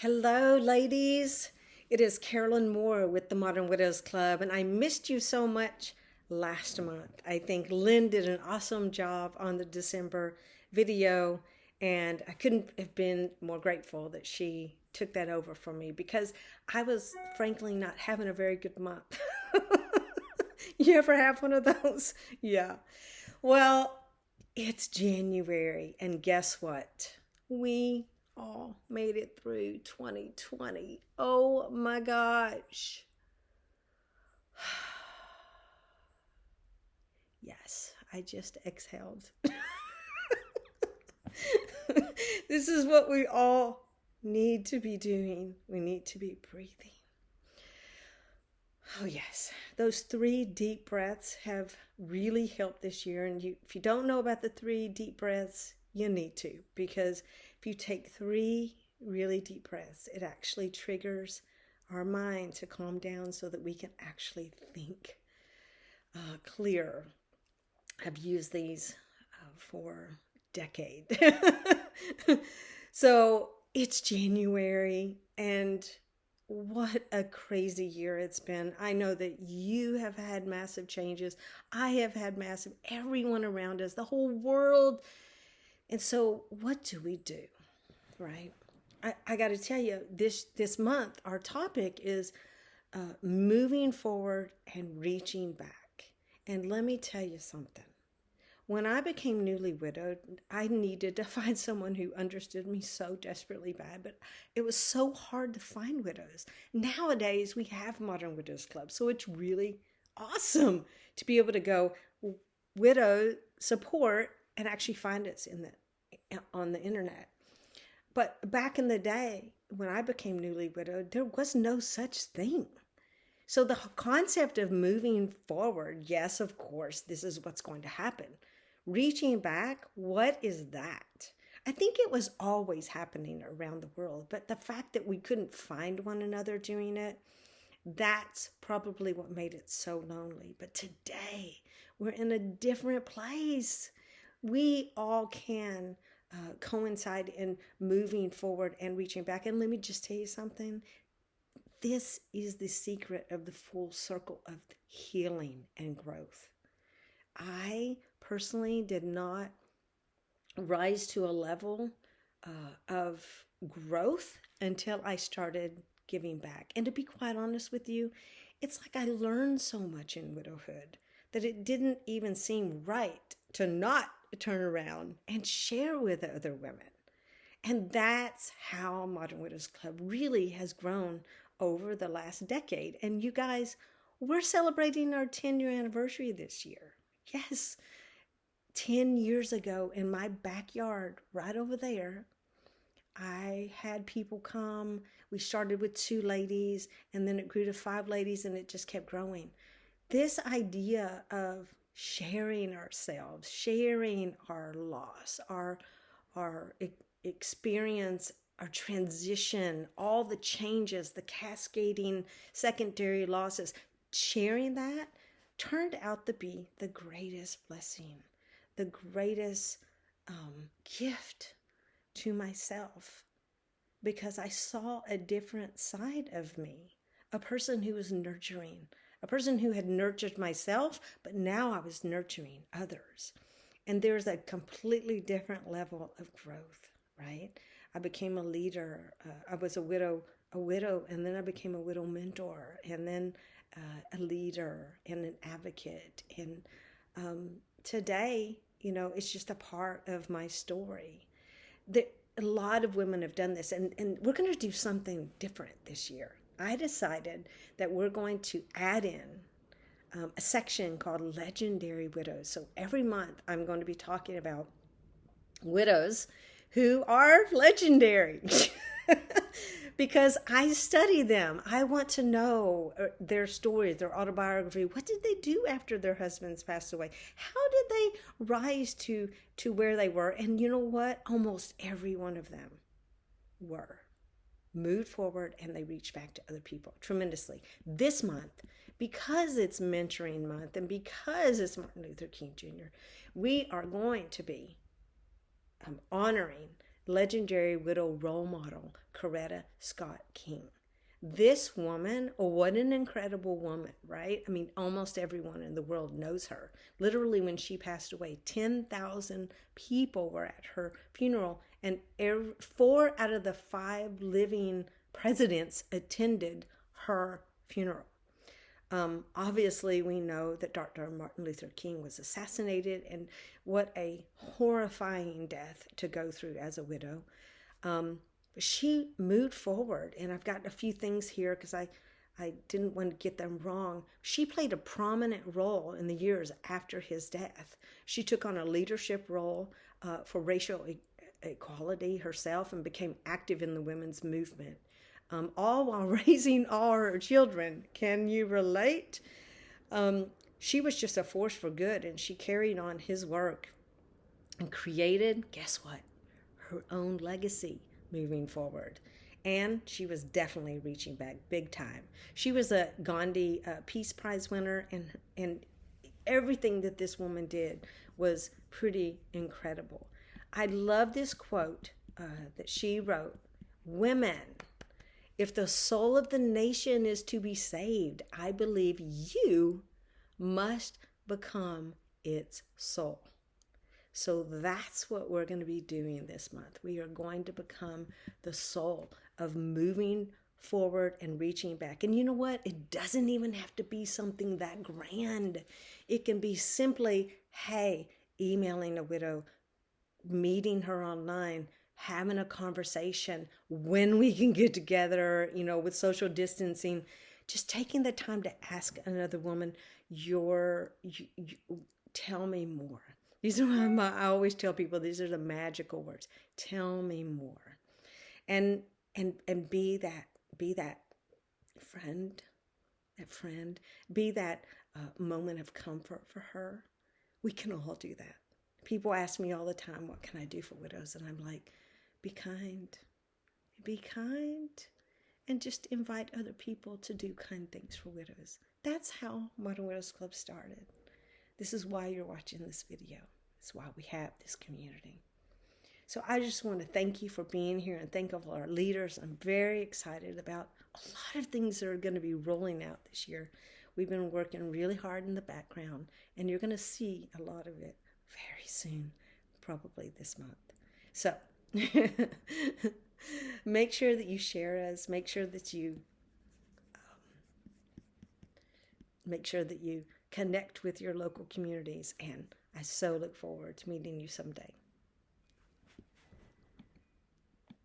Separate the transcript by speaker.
Speaker 1: Hello, ladies. It is Carolyn Moor with the Modern Widows Club, and I missed you so much last month. I think Lynn did an awesome job on the December video, and I couldn't have been more grateful that she took that over for me because I was frankly not having a very good month. You ever have one of those? Yeah. Well, it's January, and guess what? We all made it through 2020. Oh my gosh. Yes, I just exhaled. This is what we all need to be doing. We need to be breathing. Oh, yes. Those 3 deep breaths have really helped this year. And if you don't know about the 3 deep breaths, you need to. Because if you take 3 really deep breaths, it actually triggers our mind to calm down so that we can actually think clear. I've used these for decades. So it's January, and what a crazy year it's been. I know that you have had massive changes. I have had massive, everyone around us, the whole world. And so what do we do, right? I got to tell you, this month, our topic is moving forward and reaching back. And let me tell you something. When I became newly widowed, I needed to find someone who understood me so desperately bad, but it was so hard to find widows. Nowadays, we have Modern Widows Club, so it's really awesome to be able to go widow support and actually find us on the internet. But back in the day, when I became newly widowed, there was no such thing. So the concept of moving forward, yes, of course, this is what's going to happen. Reaching back, what is that? I think it was always happening around the world, but the fact that we couldn't find one another doing it, that's probably what made it so lonely. But today, we're in a different place. We all can coincide in moving forward and reaching back. And let me just tell you something. This is the secret of the full circle of healing and growth. I personally did not rise to a level of growth until I started giving back. And to be quite honest with you, it's like I learned so much in widowhood that it didn't even seem right to not turn around and share with other women. And that's how Modern Widows Club really has grown over the last decade. And you guys, we're celebrating our 10-year anniversary this year. Yes, 10 years ago in my backyard, right over there, I had people come. We started with 2 ladies, and then it grew to 5 ladies, and it just kept growing. This idea of sharing ourselves, sharing our loss, our experience, our transition, all the changes, the cascading secondary losses, sharing that turned out to be the greatest blessing, the greatest gift to myself, because I saw a different side of me, a person who was nurturing, a person who had nurtured myself, but now I was nurturing others. And there's a completely different level of growth, right? I became a leader. I was a widow, and then I became a widow mentor, and then a leader and an advocate. And today, it's just a part of my story. A lot of women have done this, and we're going to do something different this year. I decided that we're going to add in a section called Legendary Widows. So every month I'm going to be talking about widows who are legendary because I study them. I want to know their stories, their autobiography. What did they do after their husbands passed away? How did they rise to where they were? And you know what? Almost every one of them moved forward, and they reached back to other people tremendously. This month, because it's mentoring month and because it's Martin Luther King Jr., we are going to be honoring legendary widow role model, Coretta Scott King. This woman, oh, what an incredible woman, right? I mean, almost everyone in the world knows her. Literally, when she passed away, 10,000 people were at her funeral, and 4 out of the 5 living presidents attended her funeral. Obviously, we know that Dr. Martin Luther King was assassinated, and what a horrifying death to go through as a widow. She moved forward, and I've got a few things here because I didn't want to get them wrong. She played a prominent role in the years after his death. She took on a leadership role for racial equality herself and became active in the women's movement, all while raising all her children. Can you relate? She was just a force for good, and she carried on his work and created, guess what, her own legacy moving forward. And she was definitely reaching back big time. She was a Gandhi Peace Prize winner, and everything that this woman did was pretty incredible. I love this quote that she wrote: "Women, if the soul of the nation is to be saved, I believe you must become its soul." So that's what we're going to be doing this month. We are going to become the soul of moving forward and reaching back. And you know what? It doesn't even have to be something that grand. It can be simply, hey, emailing a widow, meeting her online, having a conversation when we can get together, with social distancing, just taking the time to ask another woman, tell me more. These are I always tell people, these are the magical words. Tell me more. And be that friend, be that moment of comfort for her. We can all do that. People ask me all the time, what can I do for widows? And I'm like, be kind, and just invite other people to do kind things for widows. That's how Modern Widows Club started. This is why you're watching this video. It's why we have this community. So I just want to thank you for being here and thank all our leaders. I'm very excited about a lot of things that are going to be rolling out this year. We've been working really hard in the background, and you're going to see a lot of it very soon, probably this month. So make sure that you share us. Make sure that you connect with your local communities, and I so look forward to meeting you someday.